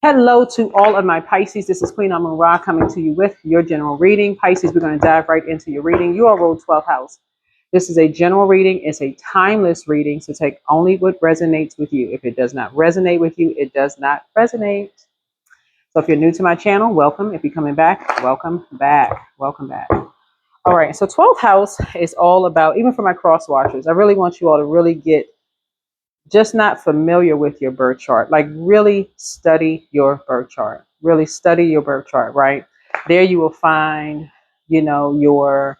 Hello to all of my Pisces. This is Queen Amun Ra coming to you with your general reading. Pisces, we're going to dive right into your reading. You are ruled 12th house. This is a general reading. It's a timeless reading, so take only what resonates with you. If it does not resonate with you, it does not resonate. So if you're new to my channel, welcome. If you're coming back, welcome back. Welcome back. All right, so 12th house is all about, even for my cross watchers, I really want you all to really get just not familiar with your birth chart. Like really study your birth chart. Really study your birth chart, right? There you will find, your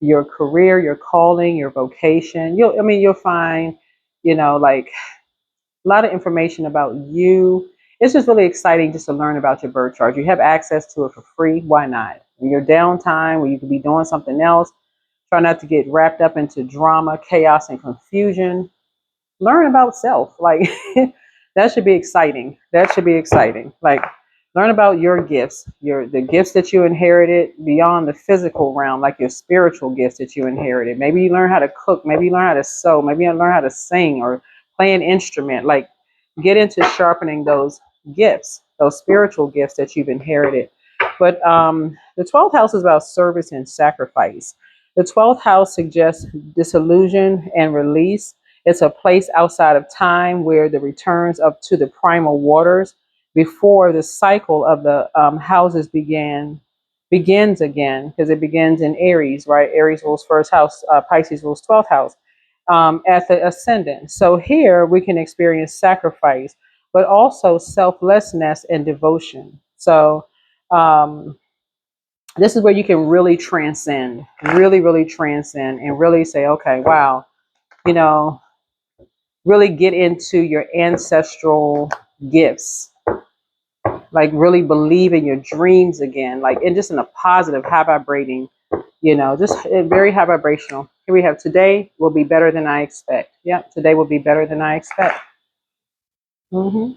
career, your calling, your vocation. You'll find, like a lot of information about you. It's just really exciting just to learn about your birth chart. You have access to it for free. Why not? In your downtime where you could be doing something else, try not to get wrapped up into drama, chaos, and confusion. Learn about self. Like that should be exciting. That should be exciting. Like learn about your gifts, the gifts that you inherited beyond the physical realm, like your spiritual gifts that you inherited. Maybe you learn how to cook, maybe you learn how to sew, maybe you learn how to sing or play an instrument. Like get into sharpening those gifts, those spiritual gifts that you've inherited. But the 12th house is about service and sacrifice. The 12th house suggests disillusion and release. It's a place outside of time where the returns up to the primal waters before the cycle of the houses begins again, because it begins in Aries, right? Aries rules first house, Pisces rules 12th house at the ascendant. So here we can experience sacrifice, but also selflessness and devotion. So this is where you can really transcend, really transcend and really say, okay, wow, really get into your ancestral gifts, like really believe in your dreams again, like and just in a positive, high vibrating, just very high vibrational. Here we have today will be better than I expect. Yep, today will be better than I expect. So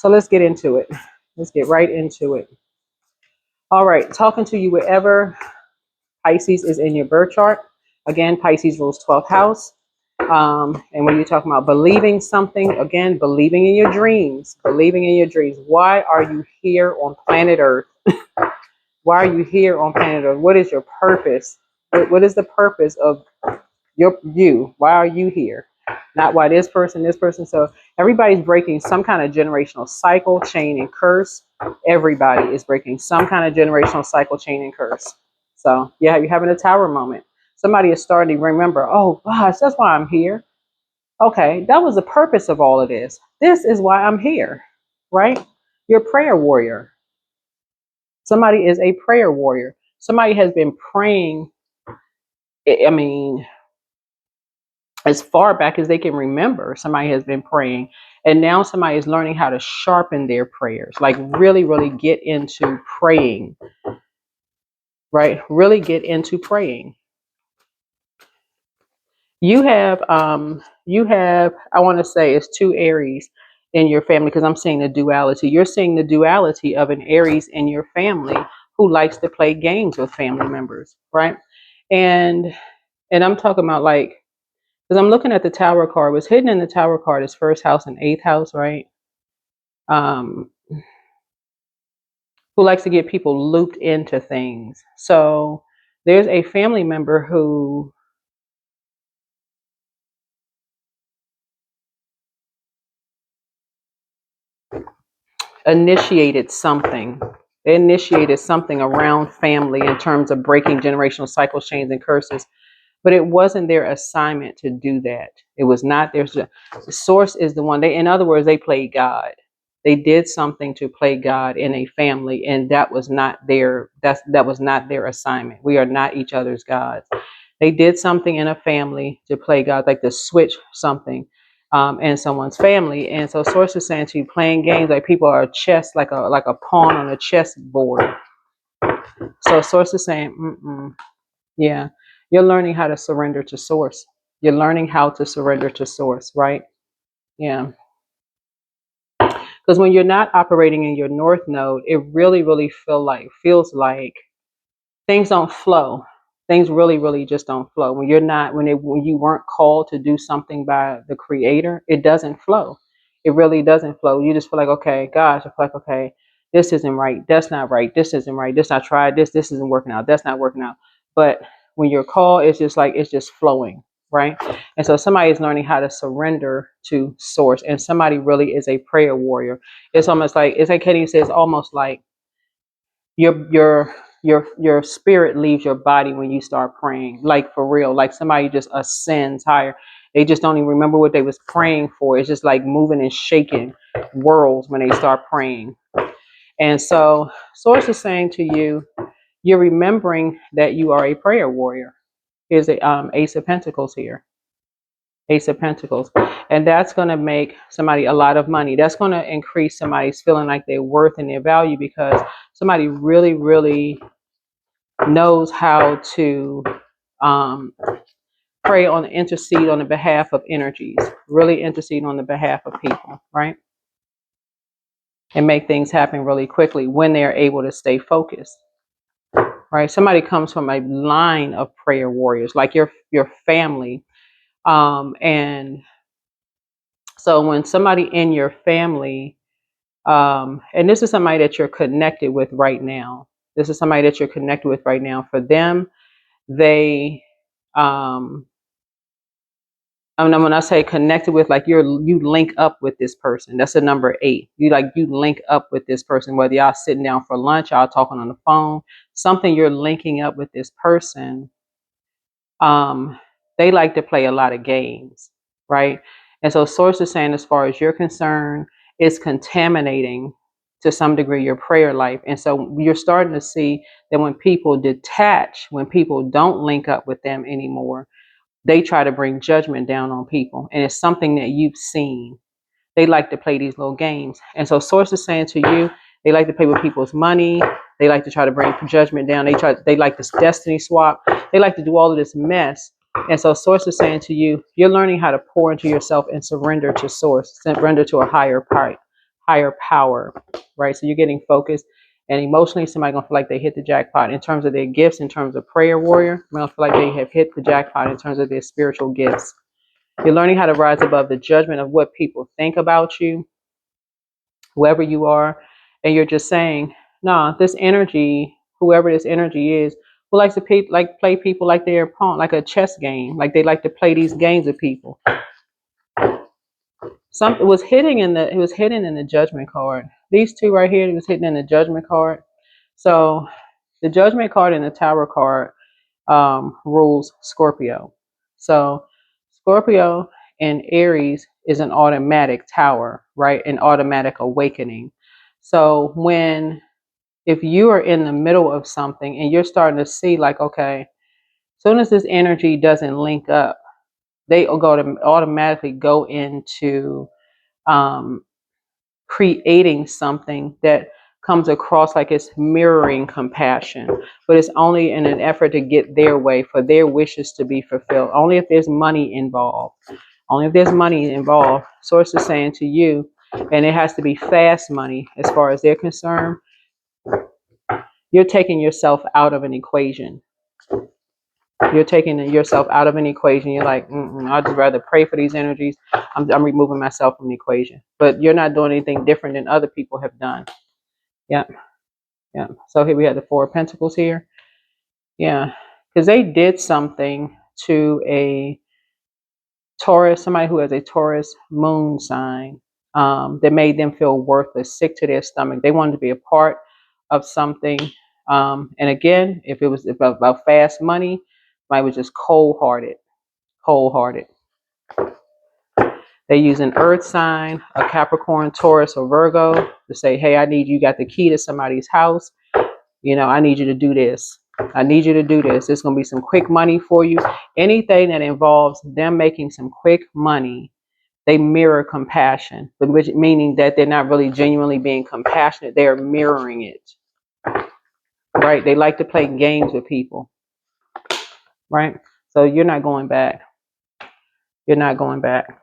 let's get into it. Let's get right into it. All right, talking to you wherever Pisces is in your birth chart. Again, Pisces rules 12th house. And when you're talking about believing something, again, believing in your dreams, Why are you here on planet Earth? Why are you here on planet Earth? What is your purpose? What is the purpose of you? Why are you here? Not why this person. So everybody's breaking some kind of generational cycle, chain, and curse. Everybody is breaking some kind of generational cycle, chain, and curse. So yeah, you're having a tower moment. Somebody is starting to remember, oh gosh, that's why I'm here. Okay, that was the purpose of all of this. This is why I'm here, right? You're a prayer warrior. Somebody is a prayer warrior. Somebody has been praying, I mean, as far back as they can remember, somebody has been praying. And now somebody is learning how to sharpen their prayers, like really get into praying, right? Really get into praying. You have, I want to say it's 2 Aries in your family, because I'm seeing the duality. You're seeing the duality of an Aries in your family who likes to play games with family members, right? And I'm talking about like, because I'm looking at the Tower card. What's hidden in the Tower card is first house and 8th house, right? Who likes to get people looped into things. So there's a family member who initiated something. They initiated something around family in terms of breaking generational cycles, chains, and curses. But it wasn't their assignment to do that. It was not their. The source is the one. In other words, they played God. They did something to play God in a family, and that was not their. That was not their assignment. We are not each other's gods. They did something in a family to play God, like to switch something in someone's family. And so source is saying to you, playing games like people are chess, like a pawn on a chess board. So source is saying, yeah, you're learning how to surrender to source. You're learning how to surrender to source, right? Yeah. Because when you're not operating in your north node, it really feels like things don't flow. Things really just don't flow. When you weren't called to do something by the creator, it doesn't flow. it really doesn't flow. You just feel like, okay, gosh, I feel like, okay, this isn't right. That's not right. This isn't right. This I tried this. This isn't working out. That's not working out. But when you're called, it's just like it's just flowing, right? And so somebody is learning how to surrender to source, and somebody really is a prayer warrior. It's almost like, it's like Katie says, almost like your spirit leaves your body when you start praying, like for real, like somebody just ascends higher. They just don't even remember what they was praying for. It's just like moving and shaking worlds when they start praying. And so source is saying to you, you're remembering that you are a prayer warrior. Here's the Ace of Pentacles here. Ace of Pentacles. And that's going to make somebody a lot of money. That's going to increase somebody's feeling like their worth and their value, because somebody really, really knows how to um, pray on, intercede on the behalf of energies, really intercede on the behalf of people, right? And make things happen really quickly when they're able to stay focused, right? Somebody comes from a line of prayer warriors, like your family. And so when somebody in your family, and this is somebody that you're connected with right now, this is somebody that you're connected with right now, for them, they, and when I say connected with, like you link up with this person. That's a number 8. You link up with this person, whether y'all sitting down for lunch, y'all talking on the phone, something, you're linking up with this person. They like to play a lot of games, right? And so source is saying, as far as you're concerned, it's contaminating to some degree your prayer life. And so you're starting to see that when people detach, when people don't link up with them anymore, they try to bring judgment down on people. And it's something that you've seen. They like to play these little games. And so source is saying to you, they like to play with people's money. They like to try to bring judgment down. They like this destiny swap. They like to do all of this mess. And so source is saying to you, you're learning how to pour into yourself and surrender to source, surrender to a higher power, right? So you're getting focused, and emotionally somebody gonna feel like they hit the jackpot in terms of their gifts, in terms of prayer warrior. They're gonna feel like they have hit the jackpot in terms of their spiritual gifts. You're learning how to rise above the judgment of what people think about you, whoever you are. And you're just saying, nah, this energy, whoever this energy is, who likes to play people like they're a pawn, like a chess game, like they like to play these games with people. It was hidden in the judgment card. These two right here, it was hidden in the judgment card. So the judgment card and the tower card rules Scorpio. So Scorpio and Aries is an automatic tower, right? An automatic awakening. So if you are in the middle of something and you're starting to see like, okay, as soon as this energy doesn't link up, they automatically go into creating something that comes across like it's mirroring compassion, but it's only in an effort to get their way, for their wishes to be fulfilled. Only if there's money involved. Only if there's money involved. Source is saying to you, and it has to be fast money as far as they're concerned, you're taking yourself out of an equation. You're taking yourself out of an equation. You're like, I'd just rather pray for these energies. I'm removing myself from the equation. But you're not doing anything different than other people have done. Yeah. Yeah. So here we have the 4 of Pentacles here. Yeah. Because they did something to a Taurus, somebody who has a Taurus moon sign, that made them feel worthless, sick to their stomach. They wanted to be a part of something. And again, if it was about fast money, somebody was just cold-hearted. Cold-hearted. They use an earth sign, a Capricorn, Taurus, or Virgo to say, hey, I need you, got the key to somebody's house. I need you to do this. I need you to do this. There's going to be some quick money for you. Anything that involves them making some quick money, they mirror compassion, but meaning that they're not really genuinely being compassionate. They're mirroring it, right? They like to play games with people, right? So you're not going back. You're not going back.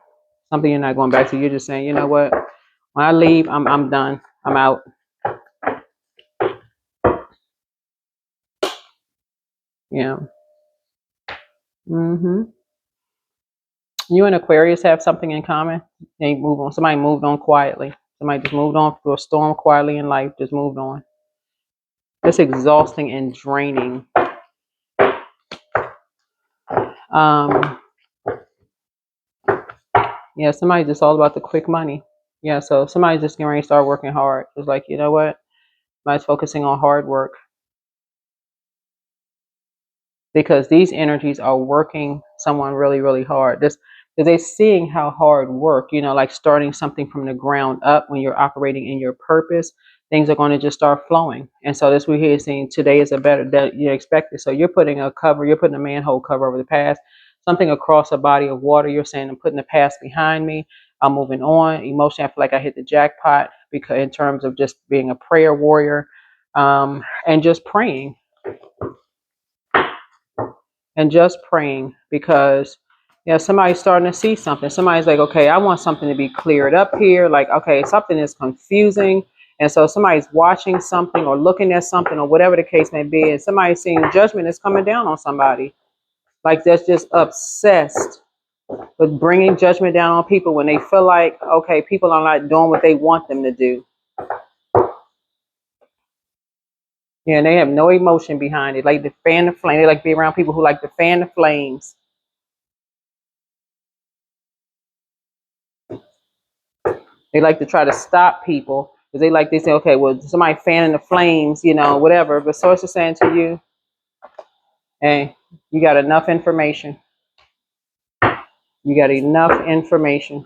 Something you're not going back to. You're just saying, you know what? When I leave, I'm done. I'm out. Yeah. You and Aquarius have something in common. They move on. Somebody moved on quietly. Somebody just moved on through a storm quietly in life, just moved on. It's exhausting and draining. Yeah, somebody's just all about the quick money. Yeah, so somebody's just getting ready to start working hard. It's like, you know what? Somebody's focusing on hard work because these energies are working someone really, really hard. This, because they're seeing how hard work, like starting something from the ground up when you're operating in your purpose, things are going to just start flowing. And so this we're here seeing today is a better that you expected. So you're putting a manhole cover over the past, something across a body of water. You're saying, I'm putting the past behind me. I'm moving on. Emotionally, I feel like I hit the jackpot because in terms of just being a prayer warrior, and just praying because somebody's starting to see something. Somebody's like, okay, I want something to be cleared up here. Like, okay, something is confusing. And so somebody's watching something or looking at something or whatever the case may be. And somebody's seeing judgment is coming down on somebody. Like that's just obsessed with bringing judgment down on people when they feel like, okay, people are not doing what they want them to do. Yeah, and they have no emotion behind it. Like the fan the flame. They like to be around people who like to fan the flames. They like to try to stop people because they say, okay, well, somebody fanning the flames, whatever. But source is saying to you, hey, you got enough information. You got enough information.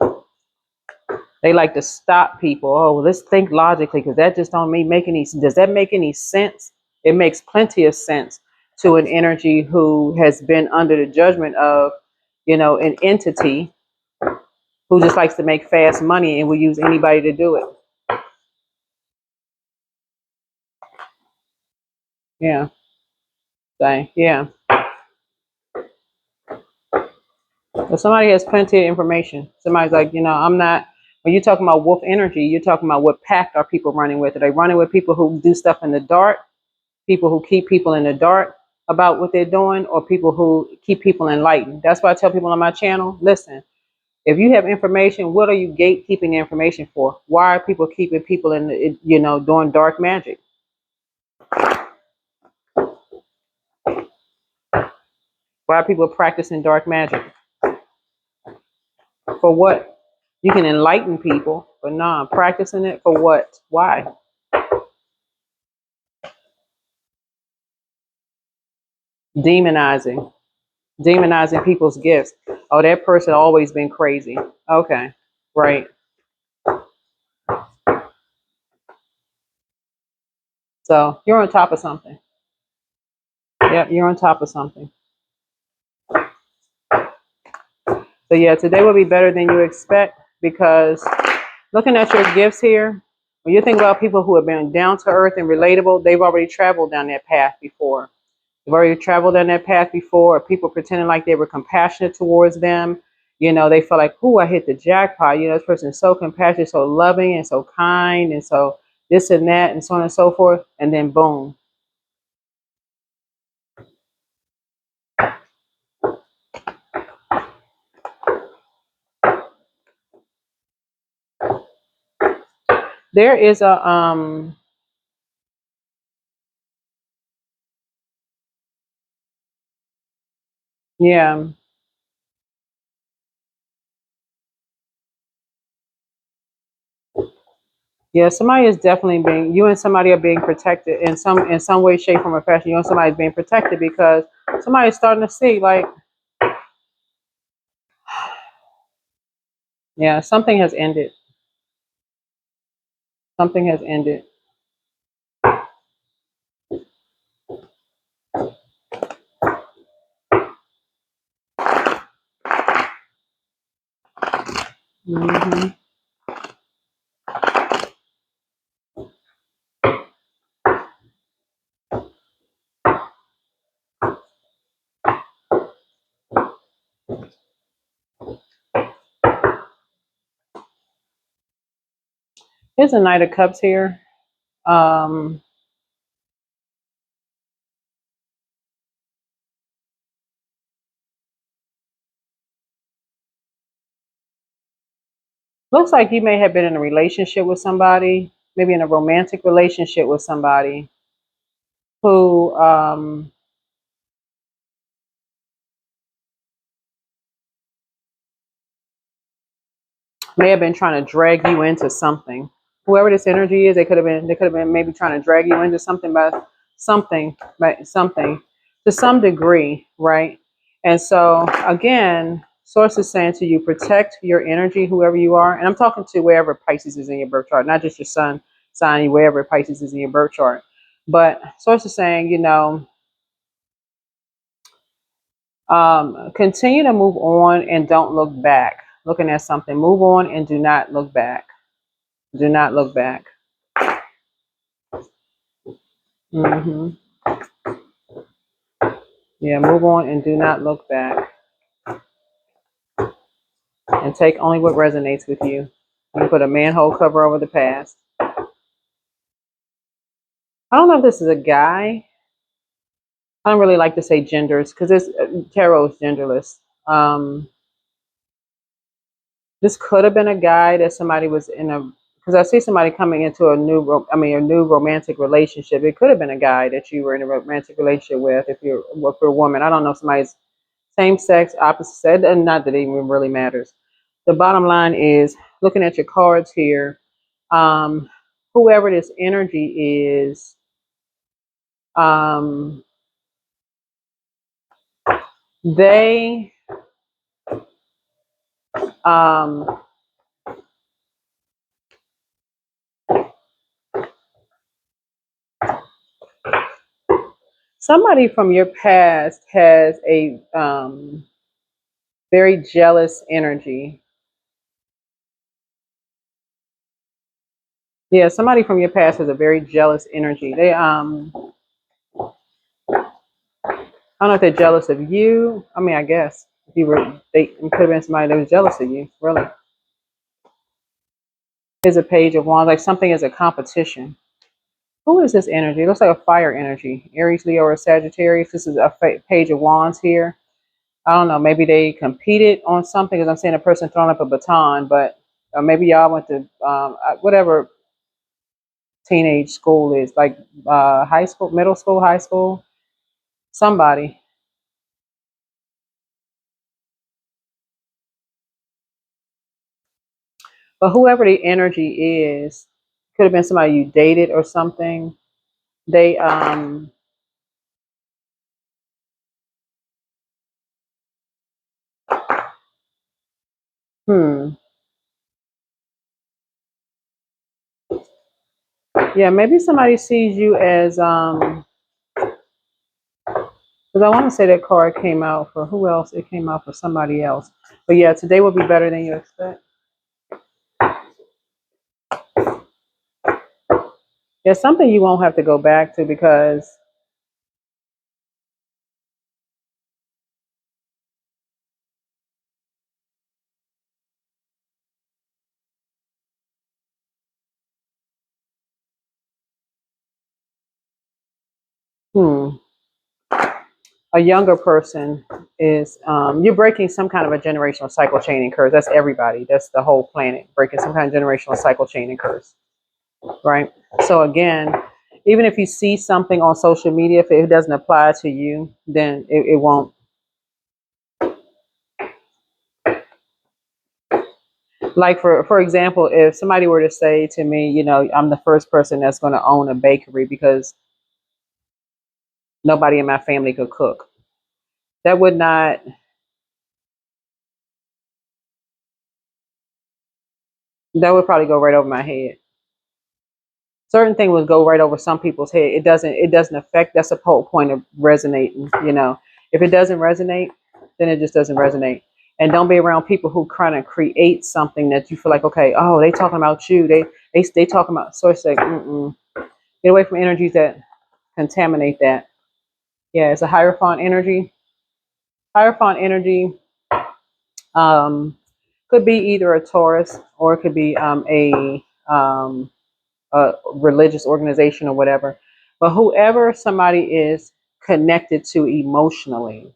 They like to stop people. Oh, well, let's think logically because that just don't make any. Does that make any sense? It makes plenty of sense to an energy who has been under the judgment of, an entity who just likes to make fast money and will use anybody to do it. Yeah. Dang. Yeah. But somebody has plenty of information. Somebody's like, I'm not. When you're talking about wolf energy, you're talking about what pack are people running with? Are they running with people who do stuff in the dark, people who keep people in the dark about what they're doing, or people who keep people enlightened? That's why I tell people on my channel, listen, if you have information, what are you gatekeeping the information for? Why are people keeping people doing dark magic? Why are people practicing dark magic? For what? You can enlighten people, but nah, practicing it for what? Why? Demonizing people's gifts. Oh, that person always been crazy. Okay, right. So you're on top of something. Yep, you're on top of something. So yeah, today will be better than you expect because looking at your gifts here, when you think about people who have been down to earth and relatable, they've already traveled down that path before. They've already traveled down that path before. Or people pretending like they were compassionate towards them. They feel like, "Ooh, I hit the jackpot." This person is so compassionate, so loving, and so kind, and so this and that, and so on and so forth. And then boom. There is a yeah. Yeah, somebody is definitely being you and somebody are being protected in some way, shape, form, or fashion. You and somebody is being protected because somebody is starting to see like, yeah, something has ended. Something has ended. Hmm. Here's a Knight of Cups here. Um, Looks like you may have been in a relationship with somebody, maybe in a romantic relationship with somebody who may have been trying to drag you into something. Whoever this energy is, they could have been maybe trying to drag you into something by something to some degree, right? And so again, source is saying to you, protect your energy, whoever you are. And I'm talking to wherever Pisces is in your birth chart, not just your sun sign, wherever Pisces is in your birth chart. But source is saying, continue to move on and don't look back. Looking at something, move on and do not look back. Do not look back. hmm Yeah, move on and do not look back. And take only what resonates with you. You put a manhole cover over the past. I don't know if this is a guy. I don't really like to say genders because this tarot is genderless. Um, this could have been a guy that somebody was in a, because I see somebody coming into a new romantic relationship. It could have been a guy that you were in a romantic relationship with if you're a woman. I don't know if somebody's same sex, opposite sex, and not that it even really matters. The bottom line is looking at your cards here. Um, whoever this energy is, um, they um, somebody from your past has a very jealous energy. Yeah, somebody from your past has a very jealous energy. I don't know if they're jealous of you. I mean, I guess if you were, it could have been somebody that was jealous of you. Really, is a page of wands, like something is a competition. Who is this energy? It looks like a fire energy. Aries, Leo, or Sagittarius. This is a page of wands here. I don't know. Maybe they competed on something because I'm seeing a person throwing up a baton, but maybe y'all went to whatever teenage school is, like high school, middle school, high school, somebody. But whoever the energy is, could have been somebody you dated or something. They, hmm, yeah, maybe somebody sees you as, because I want to say that card came out for who else? It came out for somebody else. But yeah, today will be better than you expect. It's something you won't have to go back to because, hmm, a younger person is, you're breaking some kind of a generational cycle chain and curse. That's everybody. That's the whole planet breaking some kind of generational cycle chain and curse, right? So again, even if you see something on social media, if it doesn't apply to you, then it won't. Like for example, if somebody were to say to me, I'm the first person that's going to own a bakery because nobody in my family could cook, that would not, that would probably go right over my head. Certain things would go right over some people's head. It doesn't affect. That's the whole point of resonating. If it doesn't resonate, then it just doesn't resonate. And don't be around people who kind of create something that you feel like, okay, oh, they talking about you. They talking about. So it's like, get away from energies that contaminate that. Yeah, it's a Hierophant energy. Hierophant energy um, could be either a Taurus or it could be um, a religious organization or whatever. But whoever somebody is connected to emotionally,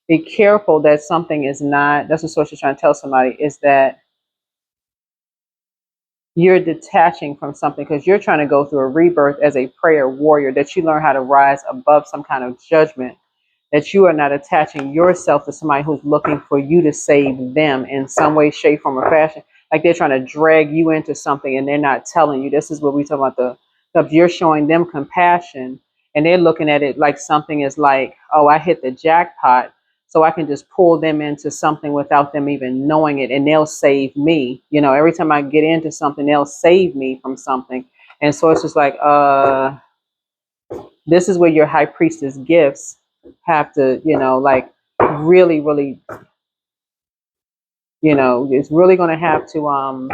be careful that something is not, that's what source is trying to tell somebody, is that you're detaching from something because you're trying to go through a rebirth as a prayer warrior, that you learn how to rise above some kind of judgment, that you are not attaching yourself to somebody who's looking for you to save them in some way, shape, form, or fashion. Like they're trying to drag you into something and they're not telling you. This is what we talk about, the stuff you're showing them compassion and they're looking at it like something is like, oh, I hit the jackpot. So I can just pull them into something without them even knowing it and they'll save me. You know, every time I get into something, they'll save me from something. And so it's just like, this is where your high priestess gifts have to, like really, really, it's really going to have to,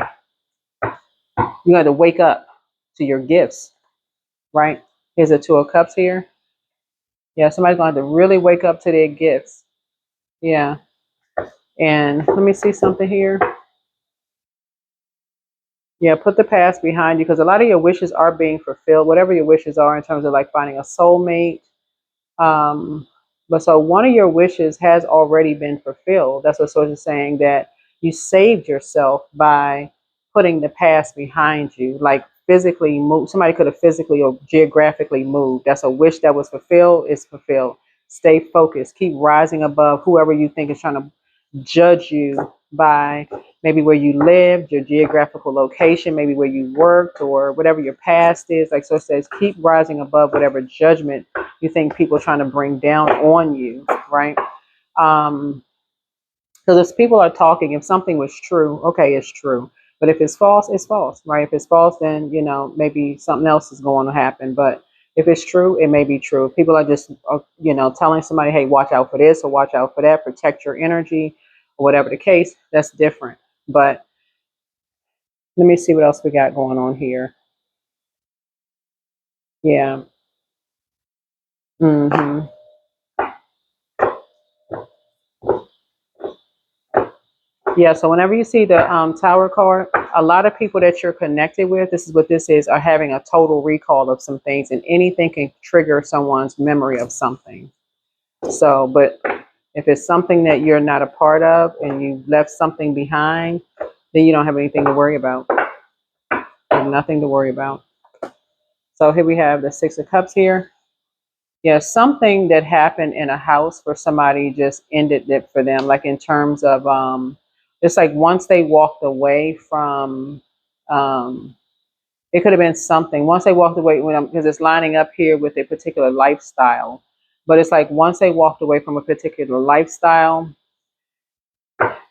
you have to wake up to your gifts, right? Here's a Two of Cups here. Yeah, somebody's going to have to really wake up to their gifts. Yeah. And let me see something here. Yeah, put the past behind you because a lot of your wishes are being fulfilled, whatever your wishes are in terms of like finding a soulmate. Um, but so one of your wishes has already been fulfilled. That's what Source is saying, that you saved yourself by putting the past behind you, like physically move. Somebody could have physically or geographically moved. That's a wish that was fulfilled. It's fulfilled. Stay focused. Keep rising above whoever you think is trying to judge you by maybe where you lived, your geographical location, maybe where you worked, or whatever your past is. Like so it says, keep rising above whatever judgment you think people are trying to bring down on you, right? Because if people are talking, if something was true, okay, it's true. But if it's false, it's false, right? If it's false, then maybe something else is going to happen. But if it's true, it may be true. If people are just telling somebody, hey, watch out for this or watch out for that, protect your energy, or whatever the case, that's different. But let me see what else we got going on here. Yeah. Mm-hmm. Yeah, so whenever you see the Tower card, a lot of people that you're connected with, this is what this is, are having a total recall of some things, and anything can trigger someone's memory of something. So, but if it's something that you're not a part of and you left something behind, then you don't have anything to worry about. You have nothing to worry about. So here we have the Six of Cups here. Yeah, something that happened in a house for somebody just ended it for them. Like in terms of, it's like once they walked away from, um, it could have been something. Once they walked away, because it's lining up here with a particular lifestyle. But it's like once they walked away from a particular lifestyle,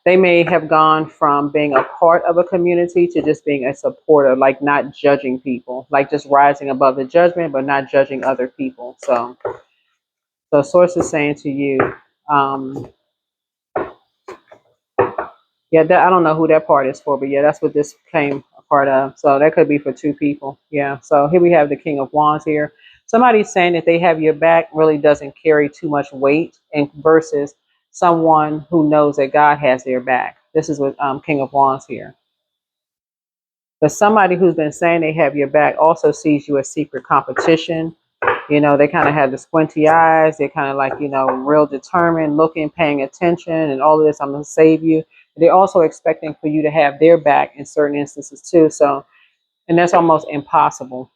they may have gone from being a part of a community to just being a supporter, like not judging people, like just rising above the judgment, but not judging other people. So Source is saying to you, um, yeah, I don't know who that part is for, but yeah, that's what this came a part of. So that could be for two people. Yeah. So here we have the King of Wands here. Somebody's saying that they have your back really doesn't carry too much weight, and versus someone who knows that God has their back. This is what King of Wands here. But somebody who's been saying they have your back also sees you as secret competition. They kind of have the squinty eyes. They're kind of like, real determined, looking, paying attention, and all of this. I'm going to save you. They're also expecting for you to have their back in certain instances too. So, and that's almost impossible.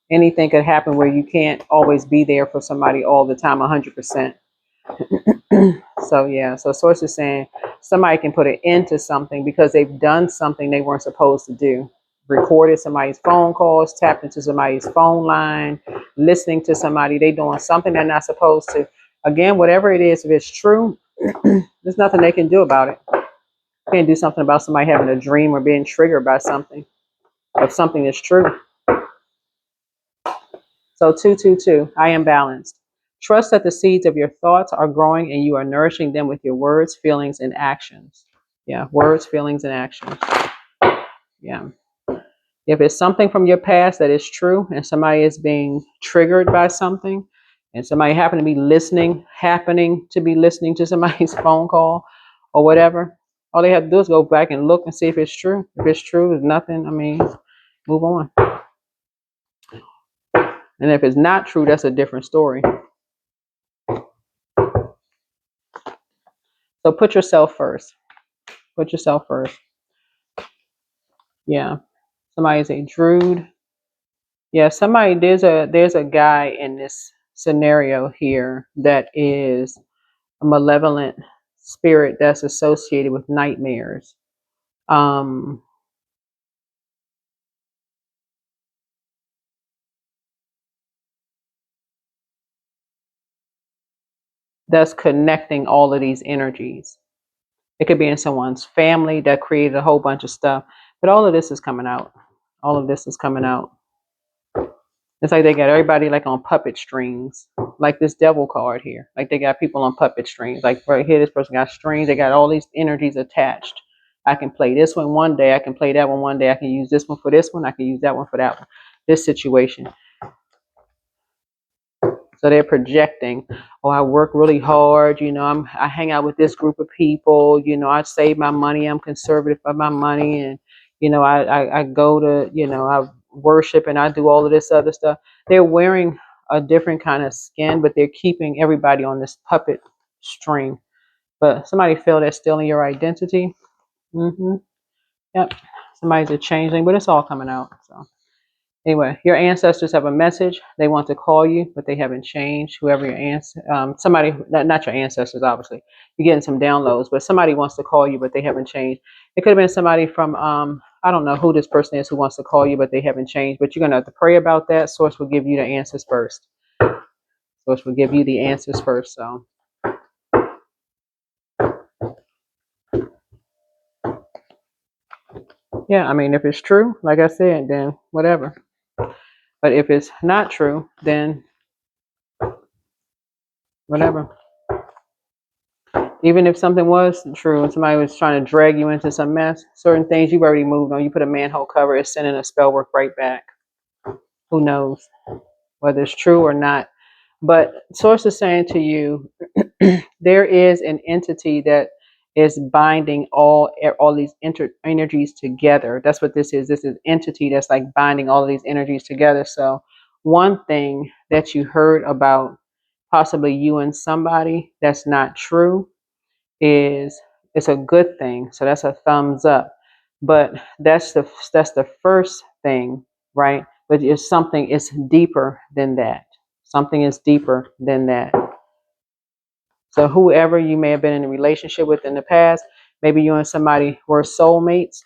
Anything could happen where you can't always be there for somebody all the time, 100%. So yeah, so Source is saying somebody can put an end to something because they've done something they weren't supposed to do. Recorded somebody's phone calls, tapped into somebody's phone line, listening to somebody. They doing something they're not supposed to. Again, whatever it is, if it's true, there's nothing they can do about it. You can't do something about somebody having a dream or being triggered by something. If something is true. So 222, I am balanced. Trust that the seeds of your thoughts are growing and you are nourishing them with your words, feelings, and actions. Yeah, words, feelings, and actions. Yeah. If it's something from your past that is true and somebody is being triggered by something and somebody happening to be listening to somebody's phone call or whatever, all they have to do is go back and look and see if it's true. If it's true, there's nothing, move on. And if it's not true, that's a different story. So put yourself first. Put yourself first. Yeah. Somebody's a druid. Yeah, there's a guy in this scenario here that is a malevolent spirit that's associated with nightmares. Um, that's connecting all of these energies. It could be in someone's family that created a whole bunch of stuff, but all of this is coming out. All of this is coming out. It's like they got everybody like on puppet strings, like this devil card here. Like they got people on puppet strings. Like right here, this person got strings. They got all these energies attached. I can play this one day. I can play that one day. I can use this one for this one. I can use that one for that one. This situation. So they're projecting, oh, I work really hard, I hang out with this group of people, I save my money, I'm conservative with my money, and I go to, I worship and I do all of this other stuff. They're wearing a different kind of skin, but they're keeping everybody on this puppet string. But somebody feel they're stealing your identity. Yep. Somebody's a changeling, but it's all coming out. So anyway, your ancestors have a message. They want to call you, but they haven't changed. Whoever your somebody, not your ancestors, obviously. You're getting some downloads, but somebody wants to call you, but they haven't changed. It could have been somebody from, I don't know who this person is who wants to call you, but they haven't changed. But you're going to have to pray about that. Source will give you the answers first. Source will give you the answers first. So, yeah, I mean, if it's true, like I said, then whatever. But if it's not true, then whatever. Even if something was true and somebody was trying to drag you into some mess, certain things you've already moved on. You put a manhole cover, it's sending a spell work right back. Who knows whether it's true or not? But Source is saying to you, there is an entity that is binding all these energies together. That's what this is. This is entity that's like binding all of these energies together. So one thing that you heard about possibly you and somebody that's not true is it's a good thing. So that's a thumbs up. But that's the first thing, right? But it's something it's deeper than that. Something is deeper than that. So whoever you may have been in a relationship with in the past, maybe you and somebody were soulmates,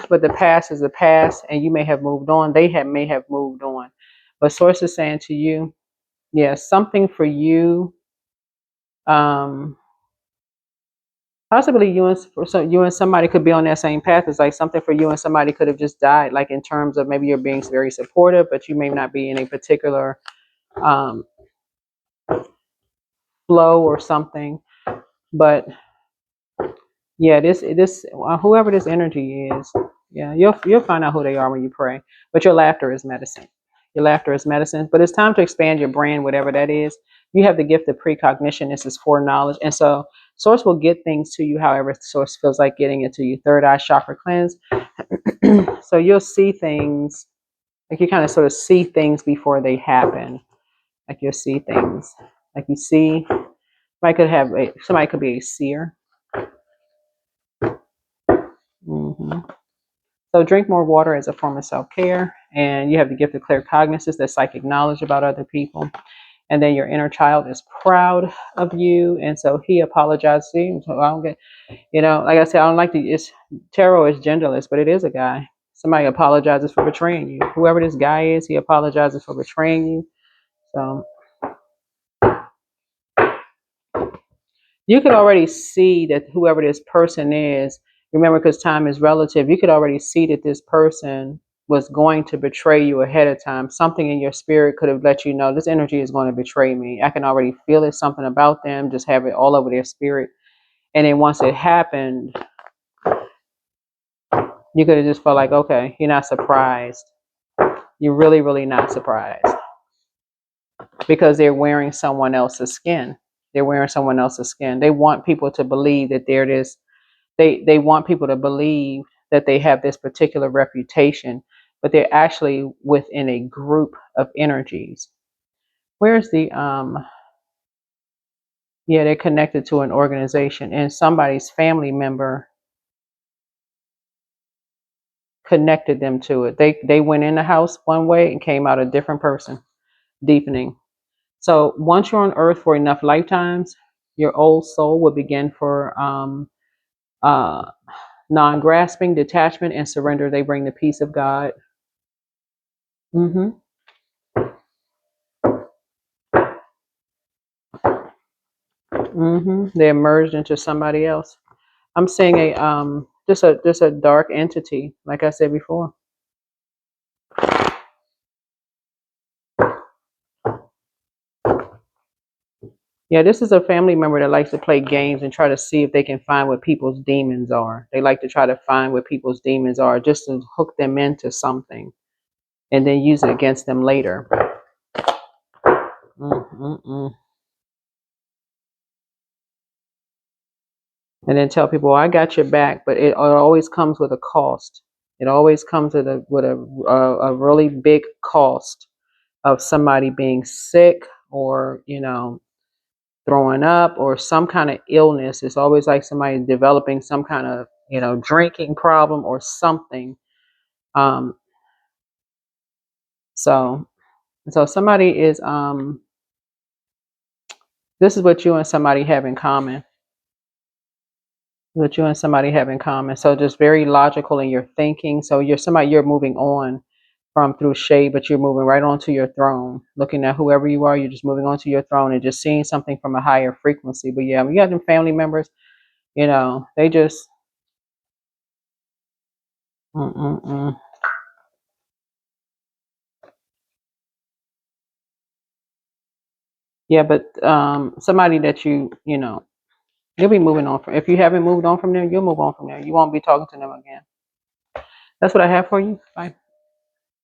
but the past is the past and you may have moved on. May have moved on. But Source is saying to you, yeah, something for you. Possibly you and somebody could be on that same path. It's like something for you and somebody could have just died. Like in terms of maybe you're being very supportive, but you may not be in a particular um, flow or something. But yeah, this whoever this energy is, yeah, you'll find out who they are when you pray. But your laughter is medicine. Your laughter is medicine. But it's time to expand your brand, whatever that is. You have the gift of precognition. This is foreknowledge, and so Source will get things to you however Source feels like getting it to you. Third eye chakra cleanse. So you'll see things, like you kind of sort of see things before they happen. Like you'll see things, like you see. Somebody could be a seer. hmm So drink more water as a form of self-care, and you have the gift of clear cognizance, that psychic knowledge about other people. And then your inner child is proud of you, and so he apologizes to you. So I don't get, like I said, I don't like tarot is genderless, but it is a guy. Somebody apologizes for betraying you. Whoever this guy is, he apologizes for betraying you. So you could already see that whoever this person is, remember, because time is relative, you could already see that this person was going to betray you ahead of time. Something in your spirit could have let you know this energy is going to betray me. I can already feel it, something about them, just have it all over their spirit. And then once it happened, you could have just felt like, okay, you're not surprised. You're really, really not surprised. Because they're wearing someone else's skin. They're wearing someone else's skin. They want people to believe that they're this. They want people to believe that they have this particular reputation, but they're actually within a group of energies. Where's the yeah, they're connected to an organization, and somebody's family member connected them to it. They went in the house one way and came out a different person, deepening. So once you're on earth for enough lifetimes, your old soul will begin for uh, non-grasping, detachment, and surrender. They bring the peace of God. hmm They're merged into somebody else. I'm seeing a just a dark entity, like I said before. Yeah, this is a family member that likes to play games and try to see if they can find what people's demons are. They like to try to find what people's demons are just to hook them into something and then use it against them later. Mm-mm-mm. And then tell people, well, I got your back, but it always comes with a cost. It always comes with a really big cost of somebody being sick or, throwing up or some kind of illness. It's always like somebody developing some kind of, drinking problem or something. Um, so, so somebody is, this is what you and somebody have in common. What you and somebody have in common. So just very logical in your thinking. So you're moving on from through shade, but you're moving right onto your throne. Looking at whoever you are, you're just moving onto your throne and just seeing something from a higher frequency. But yeah, when you have them family members, they just mm-mm-mm. Yeah, but somebody that you'll be moving on from. If you haven't moved on from them, you'll move on from there. You won't be talking to them again. That's what I have for you. Bye.